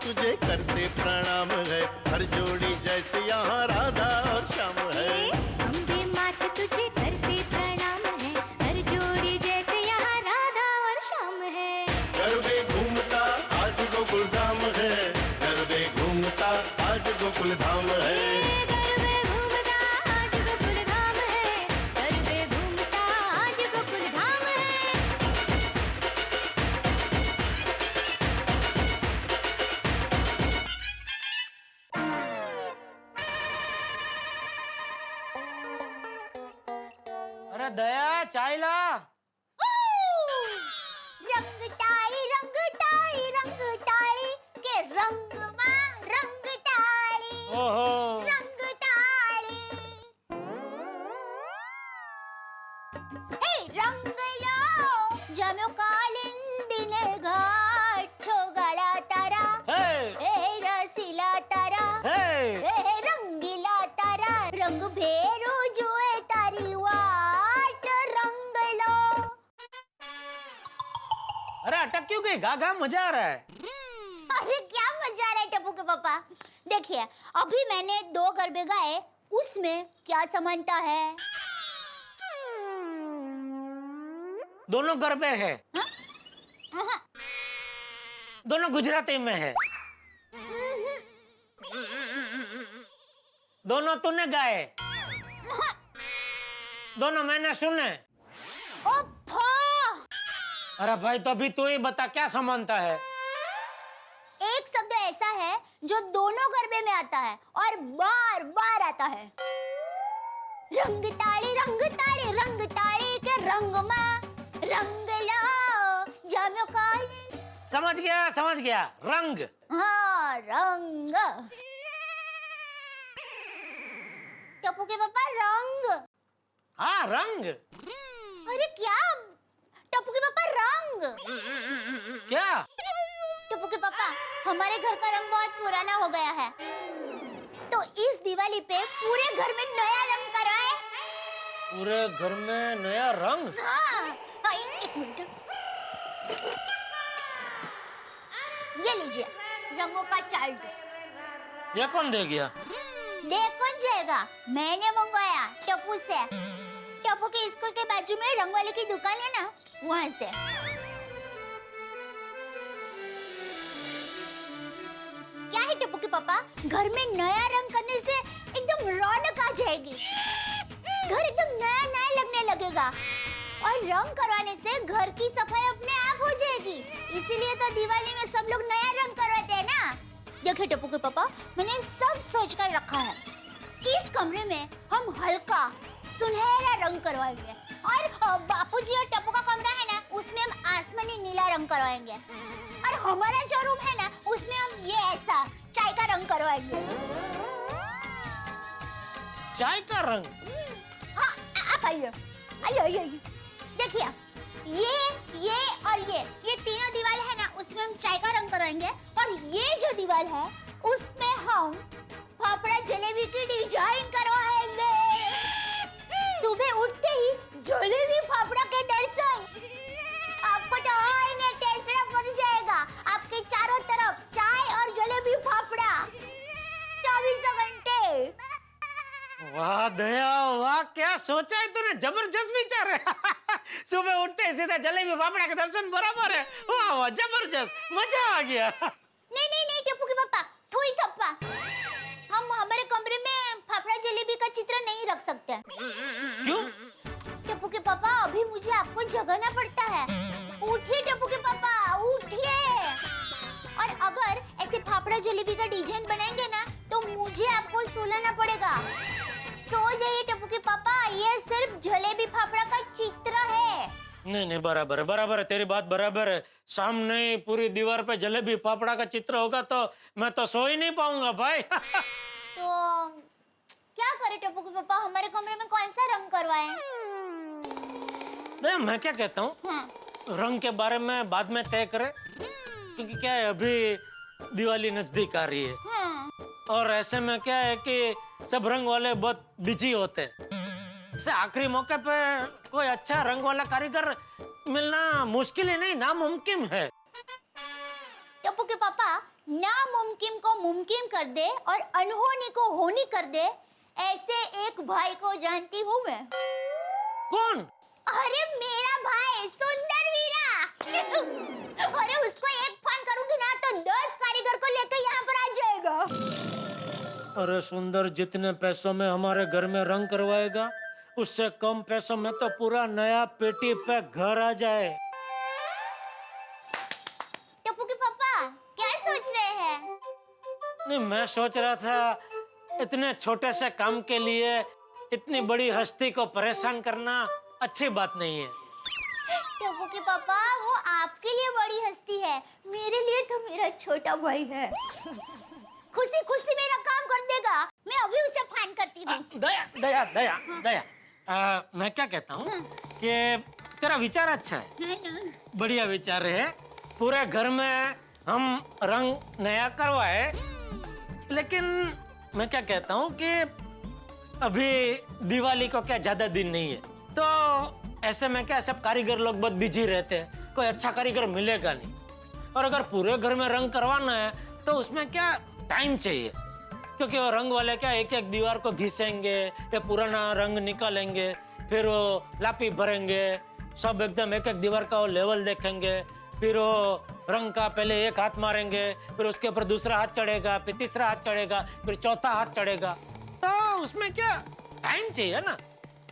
तुझे करते प्रणाम है, हर जोड़ी जैसे यहाँ राधा और श्याम है। अम्बे मात तुझे करते प्रणाम है, हर जोड़ी जैसे यहाँ राधा और श्याम है। गरबे घूमता आज गोकुल धाम है, गरबे घूमता आज गोकुल धाम है। गरबे घूमता आज गोकुल धाम है, गरबे घूमता आज गोकुल धाम है। अरे दया चाय ला। रंग ताળી કે રંગમાં રંગ તાળી ओहो રંગ તાળી હે રંગ લો જમ્યો કાલિંદીને ઘાટ છો ગાળા તારા हे એ રસીલા તારા हे એ રંગીલા તારા રંગ ભેરો જોએ તારી વાટ રંग लो। अरे अटक क्यों गई? गा गा मजा आ रहा है। अरे क्या मजा आ रहा है टप्पू के पापा। देखिए अभी मैंने 2 गरबे गाए, उसमें क्या समानता है? दोनों गरबे है, हाँ? हाँ। दोनों गुजराती में है, दोनों तूने गाए, दोनों मैंने सुने। ओफो! अरे भाई तो अभी तू ही बता क्या समानता है। एक शब्द ऐसा है जो दोनों गरबे में आता है और बार बार आता है। रंग ताળી के रंग में रंग लो जाम्यो काली। समझ गया रंग। हाँ रंग। टप्पू के पापा रंग। हाँ रंग। अरे क्या टप्पू के पापा रंग। क्या? टप्पू के पापा हमारे घर का रंग बहुत पुराना हो गया है, तो इस दिवाली पे पूरे घर में नया रंग कराए। पूरे घर में नया रंग? हाँ, हाँ एक मिनट, ये लीजिए रंगों का चार्ट। ये कौन दे गया? दे कौन जाएगा, मैंने मंगवाया टप्पू से। टप्पू के स्कूल के बाजू में रंग वाले की दुकान है ना, वहाँ से। क्या है टप्पू के पापा, घर में नया रंग करने से एकदम रौनक आ जाएगी, घर एकदम नया नया लगने लगेगा, और रंग करवाने से घर की सफाई अपने आप हो जाएगी। इसीलिए तो दिवाली में सब लोग नया रंग करवाते हैं ना। देखिए टप्पू के पापा, मैंने सब सोच कर रखा है। इस कमरे में हम हल्का सुनहरा रंग करवाएंगे, और बापूजी और टप्पू का कमरा है ना, उसमें हम आसमानी नीला रंग करवाएंगे, और हमारा जो रूम है ना, उसमें हम ये ऐसा चाय का रंग करवाएंगे। चाय का रंग? हाँ आप आइए आइए आइए। देखिए ये और ये तीनों दीवार है ना, उसमें हम चाय का रंग करवाएंगे, और ये जो दीवार है उसमें हम फाफड़ा जलेबी की डिजाइन करवाएंगे। सुबह उठते ही जलेबी फाफड़ा के दर्शन, आपको तो और ने टेंशन पड़ जाएगा। आपके चारों तरफ चाय और जलेबी फाफड़ा 24 घंटे। वाह दया वाह, क्या सोचा है तूने, जबरदस्त विचार है। सुबह उठते ही सीधा जलेबी फाफड़ा के दर्शन बराबर है। वाह वाह जबरदस्त, मजा आ गया। नहीं टप्पू के पापा, थोड़ी थप्पा, हम हमारे कमरे में फाफड़ा जलेबी का चित्र नहीं रख सकते। क्यों? टप्पू के पापा अभी मुझे आपको जगाना पड़ता है। उठिए टप्पू के पापा, उठिए। और अगर ऐसे फाफड़ा जलेबी का डिजाइन बनाएंगे ना, तो मुझे आपको सुलाना पड़ेगा। सो जाइए टप्पू के पापा, ये सिर्फ जलेबी फाफड़ा का चित्र है। नहीं बराबर है, तेरी बात बराबर है। सामने पूरी दीवार पे जलेबी फाफड़ा का चित्र होगा तो मैं तो सो ही नहीं पाऊंगा भाई। तो क्या करें टप्पू के पापा, हमारे कमरे में कौन सा रंग करवाएं? मैं क्या कहता हूँ, हाँ। रंग के बारे में बाद में तय करें, क्योंकि क्या है अभी दिवाली नजदीक आ रही है। हाँ। और ऐसे में क्या है कि सब रंग वाले बहुत बिजी होते हैं। से आखिरी मौके पे कोई अच्छा रंग वाला कारीगर मिलना मुश्किल ही नहीं, नामुमकिन है। टप्पू के पापा, नामुमकिन को मुमकिन कर दे और अनहोनी को होनी कर दे, ऐसे एक भाई को जानती हूँ मैं। कौन? अरे मेरा भाई सुंदर वीरा। अरे उसको एक फोन करूंगी ना तो 10 कारीगर को लेकर यहाँ पर आ जाएगा। अरे सुंदर जितने पैसों में हमारे घर में रंग करवाएगा, उससे कम पैसों में तो पूरा नया पेटी पे घर आ जाए। टप्पू के पापा क्या सोच रहे हैं? नहीं, मैं सोच रहा था इतने छोटे से काम के लिए इतनी बड़ी हस्ती को परेशान करना अच्छी बात नहीं है। टप्पू के पापा, वो आपके लिए बड़ी हस्ती है, मेरे लिए तो मेरा छोटा भाई है। खुशी खुशी मेरा काम कर देगा। मैं अभी उसे फोन करती हूँ। दया दया दया दया, मैं क्या कहता हूँ कि तेरा विचार अच्छा है, बढ़िया विचार है। पूरे घर में हम रंग नया करवाए, लेकिन मैं क्या कहता हूँ कि अभी दिवाली को क्या ज्यादा दिन नहीं है, तो ऐसे में क्या सब कारीगर लोग बहुत बिजी रहते हैं, कोई अच्छा कारीगर मिलेगा नहीं। और अगर पूरे घर में रंग करवाना है तो उसमें क्या टाइम चाहिए, क्योंकि वो रंग वाले क्या एक एक दीवार को घिसेंगे या पुराना रंग निकालेंगे, फिर वो लापी भरेंगे, सब एकदम एक एक दीवार का वो लेवल देखेंगे, फिर वो रंग का पहले एक हाथ मारेंगे, फिर उसके ऊपर दूसरा हाथ चढ़ेगा, फिर तीसरा हाथ चढ़ेगा, फिर चौथा हाथ चढ़ेगा। तो उसमें क्या टाइम चाहिए ना,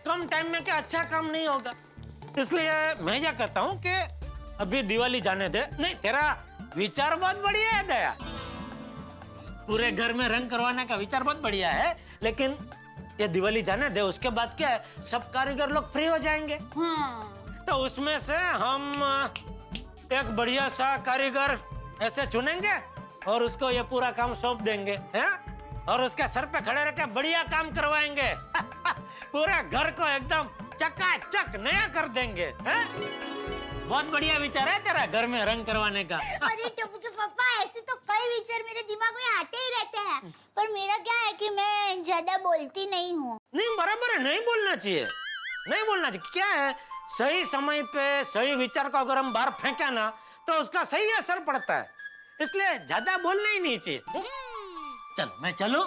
कम टाइम में क्या अच्छा काम नहीं होगा। इसलिए मैं क्या कहता हूँ कि अभी दिवाली जाने दे। नहीं, तेरा विचार बहुत बढ़िया है दया, पूरे घर में रंग करवाने का विचार बहुत बढ़िया है, लेकिन ये दिवाली जाने दे, उसके बाद क्या है, सब कारीगर लोग फ्री हो जाएंगे। तो उसमें से हम एक बढ़िया सा कारीगर ऐसे चुनेंगे और उसको ये पूरा काम सौंप देंगे, हैं? और उसके सर पे खड़े रह के बढ़िया काम करवाएंगे। पूरे घर को एकदम चकाचक नया कर देंगे, हैं? बहुत बढ़िया विचार है तेरा घर में रंग करवाने का। अरे टप्पू के पापा, ऐसे तो कई विचार मेरे दिमाग में आते ही रहते हैं, पर मेरा क्या है कि मैं ज्यादा बोलती नहीं हूँ। नहीं, बराबर है, नहीं बोलना चाहिए, नहीं बोलना चाहिए। क्या है, सही समय पे सही विचार को अगर हम बाहर फेंके ना तो उसका सही असर पड़ता है, इसलिए ज्यादा बोलना ही नहीं चाहिए। चलो मैं चलूं?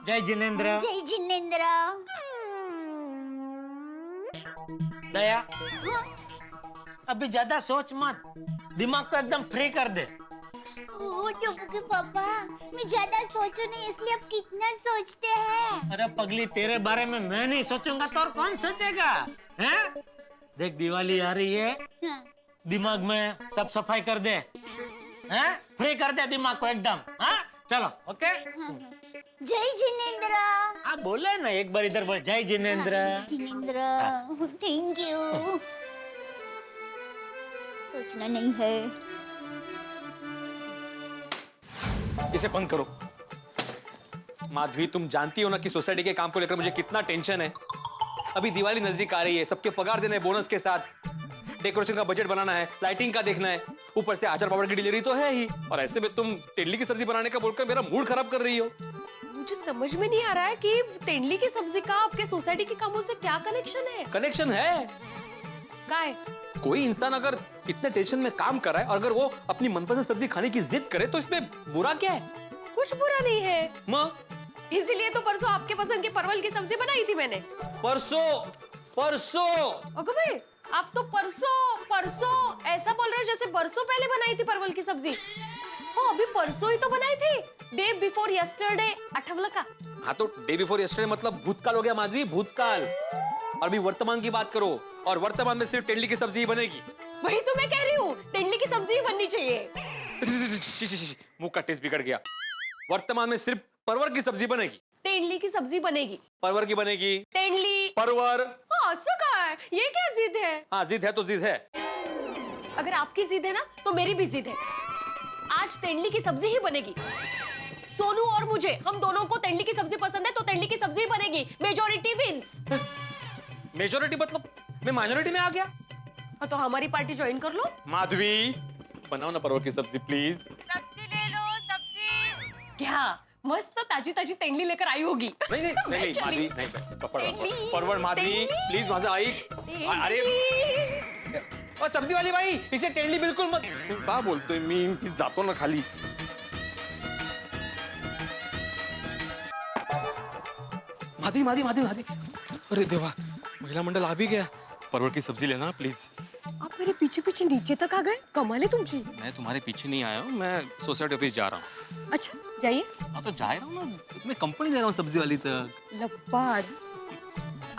जय जिनेंद्र। जय जिनेंद्र। दया, अभी ज्यादा सोच मत, दिमाग को एकदम फ्री कर दे। ओ टप्पू के पापा, मैं ज्यादा सोचू नहीं, इसलिए आप कितना सोचते हैं? अरे पगली, तेरे बारे में मैं नहीं सोचूंगा तो और कौन सोचेगा, हैं? देख दिवाली आ रही है, दिमाग में सब सफाई कर दे, हैं? फ्री कर दे दिमाग को एकदम, हाँ? चलो, ओके? जय जिनेंद्र। आप बोले ना एक बार, इधर बोल, जय जिनेंद्र। Jinendra, thank you. सोचना नहीं है। इसे बंद करो। माधवी, तुम जानती हो ना कि सोसाइटी के काम को लेकर मुझे कितना टेंशन है। अभी दिवाली नजदीक आ रही है, सबके पगार देने बोनस के साथ, डेकोरेशन का बजट बनाना है, लाइटिंग का देखना है, ऊपर से अचार पापड़ की डिलीवरी तो है ही, और ऐसे में तुम तेंदुली की सब्जी बनाने का बोलकर मेरा मूड खराब कर रही हो। मुझे समझ में नहीं आ रहा है कि तेंदुली की सब्जी का आपके सोसाइटी के कामों से क्या कनेक्शन है? कनेक्शन है। काय? कोई इंसान अगर इतने टेंशन में काम कर रहा है और अगर वो अपनी मनपसंद सब्जी खाने की जिद करे तो इसमें बुरा क्या है? कुछ बुरा नहीं है। माँ, इसीलिए तो परसों आपके पसंद की परवल की सब्जी बनाई थी मैंने। परसों ओके भाई, आप तो परसों ऐसा बोल रहे हो जैसे बरसों पहले बनाई थी परवल की सब्जी। हाँ, अभी परसों ही तो बनाई थी, डे बिफोर यस्टरडे, आठवला का। हाँ, तो डे बिफोर यस्टरडे मतलब भूतकाल हो गया माधवी, भूतकाल। और अभी वर्तमान की बात करो, और वर्तमान में सिर्फ तेंदुली की सब्जी ही बनेगी। वही तो मैं कह रही हूँ, तेंदुली की सब्जी ही बननी चाहिए। मुंह का टेस्ट बिगड़ गया। वर्तमान में सिर्फ परवर की सब्जी बनेगी। तेंदुली की सब्जी बनेगी। परवर की बनेगी। तेंदुली परवर। हाँ, सका है। ये क्या जिद है? हाँ, जिद है तो जिद है। अगर आपकी जिद है ना तो मेरी भी जिद है। आज तेंदुली की सब्जी ही बनेगी। सोनू और मुझे, हम दोनों को तेंदुली की सब्जी पसंद है तो तेंदुली की सब्जी बनेगी। Majority wins. मेजॉरिटी मतलब मैं माइनॉरिटी में आ गया? हाँ, तो हमारी पार्टी ज्वाइन कर लो। माधवी, बनाओ ना परवर की सब्जी प्लीज। सब्जी ले लो, सब्जी। क्या मस्त ताजी ताजी तेंदुली लेकर आई होगी। नहीं माधवी, नहीं, परवर माधवी प्लीज, माझा ऐक। अरे और सब्जी वाली बाई, इसे तेंदुली बिल्कुल मत। का बोलतोय मी जातो ना खाली। माधवी माधवी माधवी माधवी, अरे देवा, महिला मंडल आ भी गया। परवल की सब्जी लेना प्लीज। आप मेरे पीछे पीछे नीचे तक आ गए, कमाल है तुमची। मैं तुम्हारे पीछे नहीं आया हूँ, मैं सोसाइटी ऑफिस जा रहा हूँ। अच्छा जाइए। हाँ तो जा रहा हूँ ना, तुम्हें कंपनी दे रहा हूँ सब्जी वाली तक। लबाड़,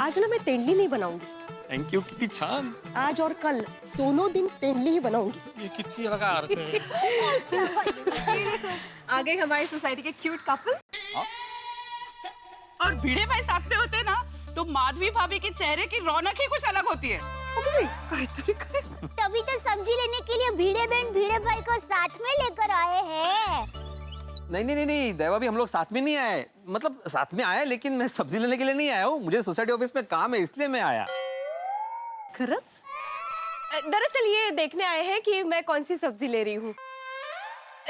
आज ना मैं तेंडली नहीं बनाऊंगी। थैंक यू, कितनी छान। आज और कल दोनों दिन तेंडली ही बनाऊंगी। ये कितनी अलग अर्थ है। आ गए हमारी सोसाइटी के क्यूट कपल। और भिड़े भाई साथ में होते ना तो माधवी भाभी के चेहरे की रौनक ही कुछ अलग होती है। तभी तो सब्जी लेने के लिए भिड़े बहन भिड़े भाई को साथ में लेकर आए हैं। नहीं, देवा भी हम लोग साथ में नहीं आए, मतलब साथ में आए लेकिन मैं सब्जी लेने के लिए नहीं आया हूँ, मुझे सोसाइटी ऑफिस में काम है इसलिए मैं आया। खरस? दरअसल ये देखने आए हैं कि मैं कौन सी सब्जी ले रही हूँ।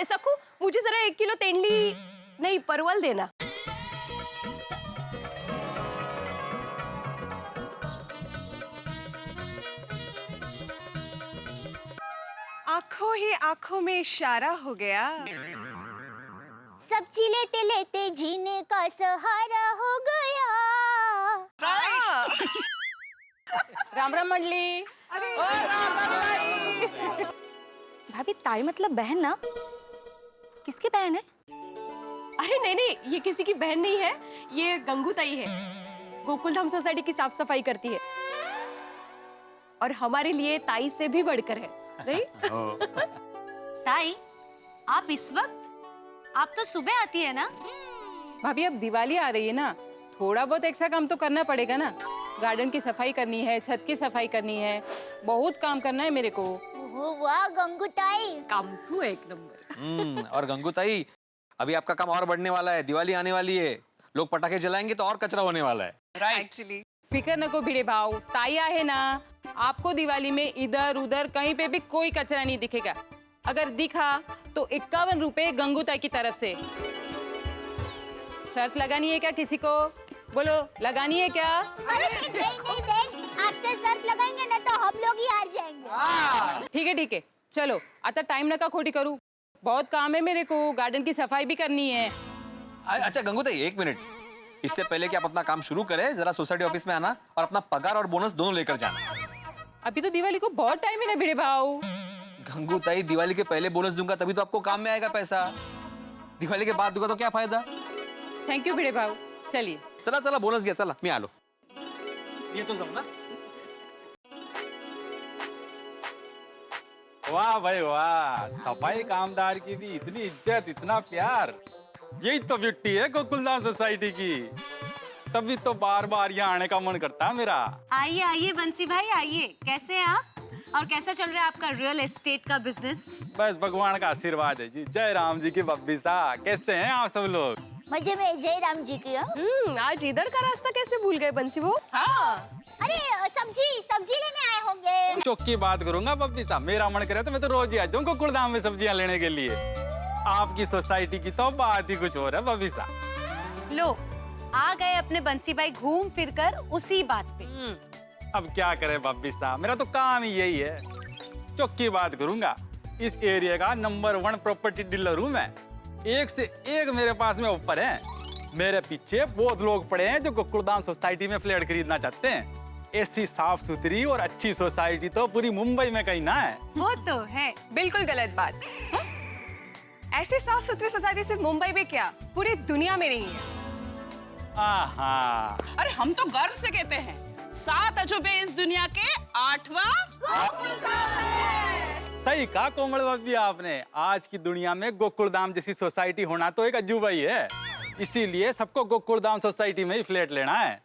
सकू, मुझे जरा 1 किलो तेंडली नहीं परवल देना। आंखों ही आंखों में इशारा हो गया। सब्जी लेते लेते जीने का सहारा हो गया। राम राम मंडली। भाभी ताई मतलब बहन ना? किसकी बहन है? अरे नहीं, ये किसी की बहन नहीं है, ये गंगू ताई है। गोकुलधाम सोसाइटी की साफ सफाई करती है और हमारे लिए ताई से भी बढ़कर है, नहीं? ताई, आप इस वक्त? आप तो सुबह आती है ना? भाभी अब दिवाली आ रही है ना, थोड़ा बहुत एक्स्ट्रा काम तो करना पड़ेगा ना। गार्डन की सफाई करनी है, छत की सफाई करनी है, बहुत काम करना है मेरे को। वाह गंगू ताई, कामसू है एक नंबर। और गंगू ताई, अभी आपका काम और बढ़ने वाला है, दिवाली आने वाली है, लोग पटाखे जलाएंगे तो और कचरा होने वाला है। एक्चुअली फिकर नको भिड़े भाव, ताई आहे ना, आपको दिवाली में इधर उधर कहीं पे भी कोई कचरा नहीं दिखेगा। अगर दिखा तो 51 रुपए गंगू ताई की तरफ से। शर्त लगानी है क्या किसी को? बोलो, लगानी है क्या? अरे नहीं बहन, आपसे शर्त लगाएंगे ना तो हम लोग ही हार जाएंगे। ठीक है, चलो आता टाइम नका खोटी करूँ, बहुत काम है मेरे को, गार्डन की सफाई भी करनी है। अच्छा गंगू ताई, 1 मिनट, इससे पहले कि आप अपना काम शुरू करें, जरा सोसाइटी ऑफिस में आना और अपना पगार और बोनस दोनों लेकर जाना। अभी तो दिवाली को बहुत टाइम है ना भिड़े भाव। गंगू ताई, दिवाली के पहले बोनस दूंगा तभी तो आपको काम में आएगा पैसा, दिवाली के बाद दूंगा तो क्या फायदा। थैंक यू भिड़े भाव, चलिए। चला बोनस घ्या, चला मी आलो। ये तो जमना। वाह भाई वाह, सफाई कामदार की भी इतनी इज्जत, इतना प्यार, यही तो ब्यूटी है गोकुलधाम सोसाइटी की। तभी तो बार बार यहाँ आने का मन करता है मेरा। आइए आइए बंसी भाई, आइए। कैसे हैं आप? और कैसा चल रहा है आपका रियल एस्टेट का बिजनेस? बस भगवान का आशीर्वाद है जी। जय राम जी की बब्बी सा, कैसे हैं आप सब लोग? मजे में जय राम जी की। आज इधर का रास्ता कैसे भूल गए बंसी वो? हाँ, अरे सब्जी लेने आए होंगे। चौकी बात करूंगा बब्बी सा, मेरा मन करे तो मैं तो रोज ही आ जाऊँ गोकुलधाम में सब्जियां लेने के लिए। आपकी सोसाइटी की तो बात ही कुछ और है बब्बी सा। लो, आ गए अपने बंसी भाई घूम फिर कर उसी बात पे। अब क्या करे बब्बी सा, मेरा तो काम ही यही है। चौकी बात करूंगा, इस एरिया का नंबर 1 प्रॉपर्टी डीलर हूँ मैं। एक से एक मेरे पास में ऑफर है। मेरे पीछे बहुत लोग पड़े हैं जो गोकुलधाम सोसाइटी में फ्लैट खरीदना चाहते हैं। ऐसी साफ सुथरी और अच्छी सोसाइटी तो पूरी मुंबई में कहीं ना है। वो तो है, बिल्कुल गलत बात। हाँ? ऐसे साफ सुथरी सोसाइटी सिर्फ मुंबई में क्या, पूरी दुनिया में नहीं है। आहा, अरे हम तो गर्व से कहते हैं 7 अजूबे इस दुनिया के 8वां। सही कहा कोमल बब्बी आपने। आज की दुनिया में गोकुलधाम जैसी सोसाइटी होना तो एक अजूबा ही है। इसीलिए सबको गोकुलधाम सोसाइटी में ही फ्लैट लेना है।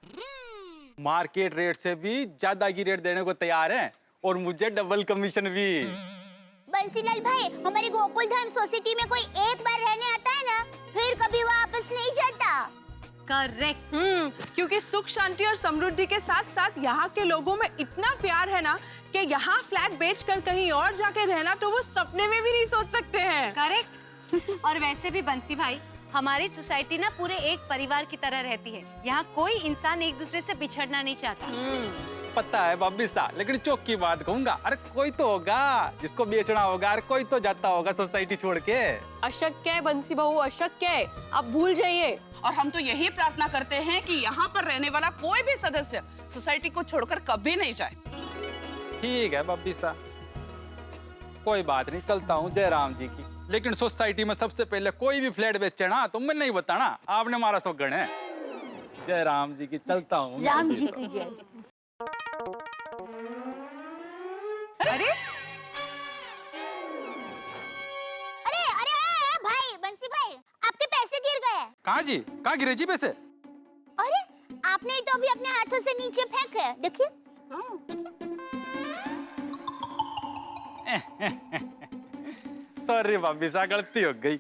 मार्केट रेट से भी ज्यादा की रेट देने को तैयार है और मुझे डबल कमीशन भी। बंसीलाल भाई, हमारी गोकुलधाम सोसाइटी में कोई एक बार रहने आता है ना, फिर कभी वापस नहीं जाता। करेक्ट। क्योंकि सुख शांति और समृद्धि के साथ साथ यहाँ के लोगों में इतना प्यार है ना कि यहाँ फ्लैट बेचकर कहीं और जाके रहना तो वो सपने में भी नहीं सोच सकते हैं। करेक्ट। और वैसे भी बंसी भाई, हमारी सोसाइटी ना पूरे एक परिवार की तरह रहती है। यहाँ कोई इंसान एक दूसरे से बिछड़ना नहीं चाहता। पता है बब्बी सा, लेकिन चौक की बात कहूंगा, अरे कोई तो होगा जिसको बेचना होगा, अरे कोई तो जाता होगा सोसाइटी छोड़ के। अशक्य है बंसी बहू, अशक्य है। आप भूल जाइए, और हम तो यही प्रार्थना करते हैं कि यहाँ पर रहने वाला कोई भी सदस्य सोसाइटी को छोड़कर कभी नहीं जाए। ठीक है बब्बी सा, कोई बात नहीं, चलता हूँ जय राम जी की। लेकिन सोसाइटी में सबसे पहले कोई भी फ्लैट बेचे ना तो मैं नहीं बताना, आपने हमारा सौगन है। जय राम जी की, चलता हूँ। राम जी की जय। अरे अरे अरे अरे भाई, बंसी भाई, आपके पैसे गिर गए। कहाँ जी, कहाँ गिरे जी पैसे? अरे आपने ही तो अभी अपने हाथों से नीचे फेंके, देखिए। सॉरी बब्बी सा, गलती हो गई।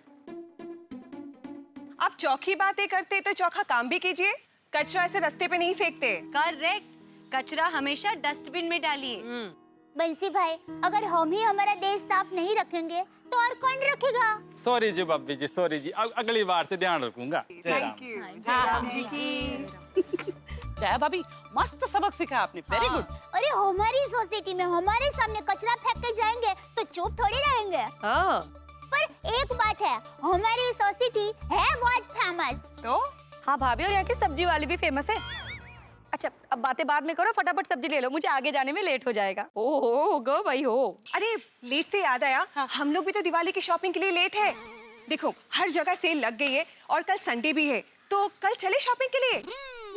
आप चौकी बातें करते तो चौका काम भी कीजिए, कचरा ऐसे रास्ते पे नहीं फेंकते। करेक्ट, कचरा हमेशा डस्टबिन में डालिए। बंसी भाई, अगर हम ही हमारा देश साफ नहीं रखेंगे तो और कौन रखेगा? सॉरी जी बब्बी जी, सॉरी जी, अगली बार से ध्यान रखूंगा। जय राम। जया भाभी, मस्त सबक सीखा आपने, वेरी गुड। अरे हमारी सोसाइटी में हमारे सामने कचरा फेंक के जाएंगे तो चुप थोड़ी रहेंगे। हाँ। पर एक बात है, हमारी सोसाइटी है बहुत फेमस। तो हाँ भाभी, और यहाँ की सब्जी वाली भी फेमस है। अच्छा अब बातें बाद में करो, फटाफट सब्जी ले लो, मुझे आगे जाने में लेट हो जाएगा। हो गो भाई हो। अरे लेट से याद आया, हम लोग भी तो दिवाली की शॉपिंग के लिए लेट है। देखो हर जगह सेल लग गई है और कल संडे भी है, तो कल चले शॉपिंग के लिए।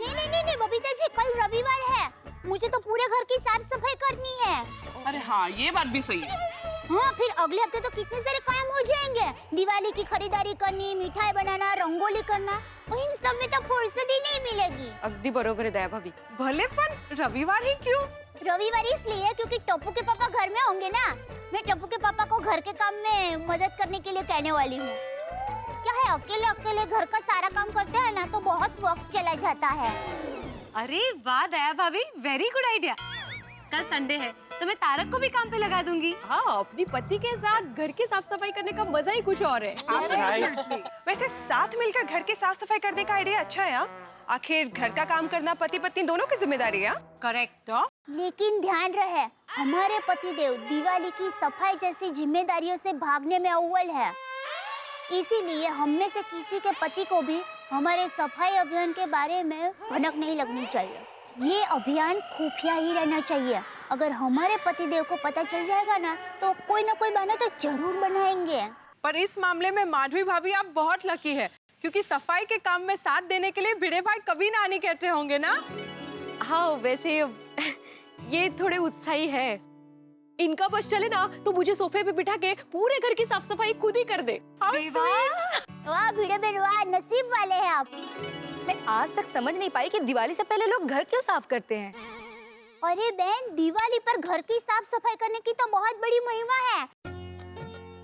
नहीं बबीता जी, कल रविवार है, मुझे तो पूरे घर की साफ सफाई करनी है। अरे हाँ, ये बात भी सही है। हाँ, फिर अगले हफ्ते तो कितने सारे काम हो जाएंगे। दिवाली की खरीदारी करनी, मिठाई बनाना, रंगोली करना, और इन सब में तो फुर्सत ही नहीं मिलेगी। अगदी बरोबर है दया भाभी। भले पर रविवार ही क्यों? रविवार इसलिए क्योंकि टप्पू के पापा घर में होंगे ना। मैं टप्पू के पापा को घर के काम में मदद करने के लिए कहने वाली हूँ। क्या है, अकेले अकेले घर का सारा काम करते हैं ना तो बहुत वक्त चला जाता है। अरे वाह दया भाभी, वेरी गुड आइडिया। कल संडे है तो मैं तारक को भी काम पे लगा दूंगी। हाँ, अपनी पति के साथ घर की साफ सफाई करने का मजा ही कुछ और है। वैसे साथ मिलकर घर की साफ सफाई करने का आइडिया अच्छा है। आखिर घर का काम करना पति पत्नी दोनों की जिम्मेदारी है। करेक्ट। तो लेकिन ध्यान रहे, हमारे पतिदेव दिवाली की सफाई जैसी जिम्मेदारियों से भागने में अव्वल है। इसीलिए हम में से किसी के पति को भी हमारे सफाई अभियान के बारे में भनक नहीं लगनी चाहिए। ये अभियान खुफिया ही रहना चाहिए। अगर हमारे पतिदेव को पता चल जाएगा ना तो कोई ना कोई बहाना तो जरूर बनाएंगे। पर इस मामले में माधवी भाभी आप बहुत लकी है, क्योंकि सफाई के काम में साथ देने के लिए भिड़े भाई कभी ना नहीं कहते होंगे ना। हाँ, वैसे ये थोड़े उत्साही है। इनका बस चले ना तो मुझे सोफे पे बिठा के पूरे घर की साफ सफाई खुद ही कर दे। वाह भिड़े बहन, वाह नसीब वाले हैं आप। मैं आज तक समझ नहीं पाई कि दिवाली से पहले लोग घर क्यों साफ करते हैं। अरे बहन, दिवाली पर घर की साफ सफाई करने की तो बहुत बड़ी महिमा है।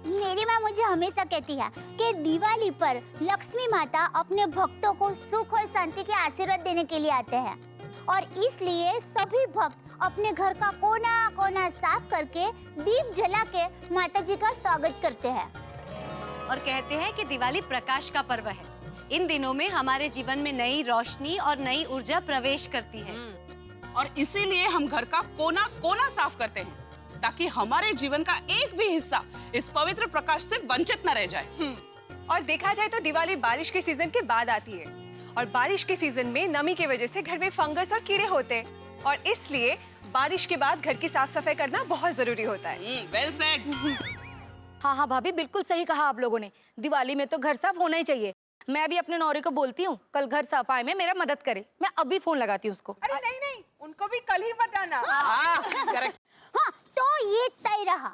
मेरी माँ मुझे हमेशा कहती है कि दिवाली पर लक्ष्मी माता अपने भक्तों को सुख और शांति के आशीर्वाद देने के लिए आते हैं, और इसलिए सभी भक्त अपने घर का कोना कोना साफ करके दीप जला के माता जी का स्वागत करते हैं। और कहते हैं कि दिवाली प्रकाश का पर्व है। इन दिनों में हमारे जीवन में नई रोशनी और नई ऊर्जा प्रवेश करती है। और इसीलिए हम घर का कोना कोना साफ करते हैं, ताकि हमारे जीवन का एक भी हिस्सा इस पवित्र प्रकाश से वंचित न रह जाए। और देखा जाए तो दिवाली बारिश के सीजन के बाद आती है, और बारिश के सीजन में नमी की वजह से घर में फंगस और कीड़े होते हैं, और इसलिए बारिश के बाद घर की साफ सफाई करना बहुत जरूरी होता है। Well said. हाँ हाँ भाभी, बिल्कुल सही कहा आप लोगों ने। दिवाली में तो घर साफ होना ही चाहिए। मैं भी अपने नौरी को बोलती हूँ कल घर सफाई में मेरा मदद करे। मैं अभी फोन लगाती हूँ उसको। अरे नहीं नहीं, उनको भी कल ही बताना। हाँ, तो ये तय रहा,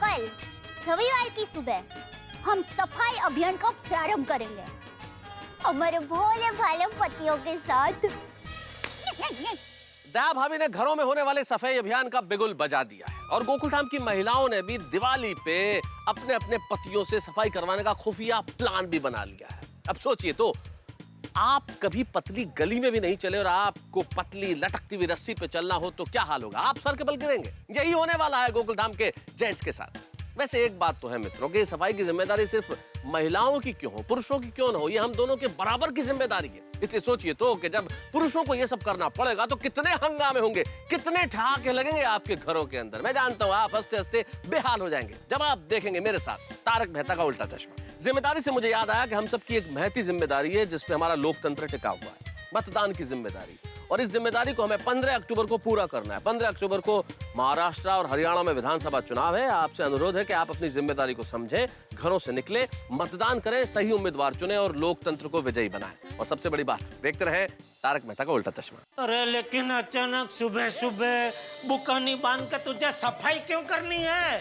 कल रविवार की सुबह हम सफाई अभियान का प्रारंभ करेंगे हमारे भोले भाले पतियों के साथ। दया भाभी ने घरों में होने वाले सफाई अभियान का बिगुल बजा दिया है, और गोकुलधाम की महिलाओं ने भी दिवाली पे अपने अपने पतियों से सफाई करवाने का खुफिया प्लान भी बना लिया है। अब सोचिए तो, आप कभी पतली गली में भी नहीं चले और आपको पतली लटकती हुई रस्सी पे चलना हो तो क्या हाल होगा? आप सर के बल गिरेंगे। यही होने वाला है गोकुलधाम के जेंट्स के साथ। वैसे एक बात तो है मित्रों कि सफाई की जिम्मेदारी सिर्फ महिलाओं की क्यों हो, पुरुषों की क्यों ना हो, ये हम दोनों के बराबर की जिम्मेदारी है। इसलिए सोचिए तो कि जब पुरुषों को ये सब करना पड़ेगा तो कितने हंगामे होंगे, कितने ठहाके लगेंगे आपके घरों के अंदर। मैं जानता हूँ आप हंसते हंसते बेहाल हो जाएंगे जब आप देखेंगे मेरे साथ तारक मेहता का उल्टा चश्मा। जिम्मेदारी से मुझे याद आया कि हम सबकी एक महती जिम्मेदारी है जिसपे हमारा लोकतंत्र टिका हुआ है, मतदान की जिम्मेदारी। और इस जिम्मेदारी को हमें 15 अक्टूबर को पूरा करना है। 15 अक्टूबर को महाराष्ट्र और हरियाणा में विधानसभा चुनाव है। आपसे अनुरोध है कि आप अपनी जिम्मेदारी को समझें, घरों से निकले, मतदान करें, सही उम्मीदवार चुने और लोकतंत्र को विजयी बनाएं। और सबसे बड़ी बात, देखते रहे तारक मेहता का उल्टा चश्मा। अरे लेकिन अचानक सुबह सुबह बुकानी बांध के तुझे सफाई क्यों करनी है?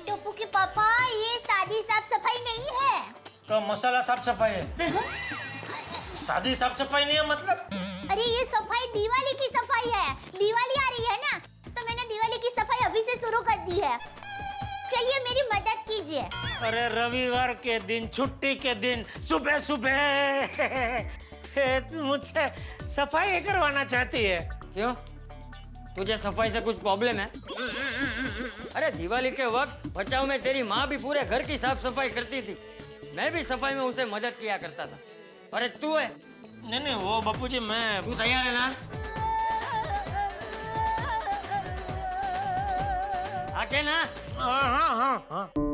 टप्पू के पापा, ये सादी साफ सफाई नहीं है। तो मसाला साफ सफाई है, सादी साफ सफाई नहीं है मतलब? अरे ये सफाई दिवाली की सफाई है। दिवाली आ रही है ना, तो मैंने दिवाली की सफाई अभी से शुरू कर दी है। चलिए मेरी मदद कीजिए। अरे रविवार के दिन, छुट्टी के दिन, सुबह सुबह मुझसे सफाई करवाना चाहती है? क्यों, तुझे सफाई से कुछ प्रॉब्लम है? अरे दिवाली के वक्त बचाव में तेरी माँ भी पूरे घर की साफ सफाई करती थी, मैं भी सफाई में उसे मदद किया करता था। अरे तू है? नहीं वो बापूजी मैं। तू तैयार है ना? आके ना? हाँ हाँ हाँ हाँ।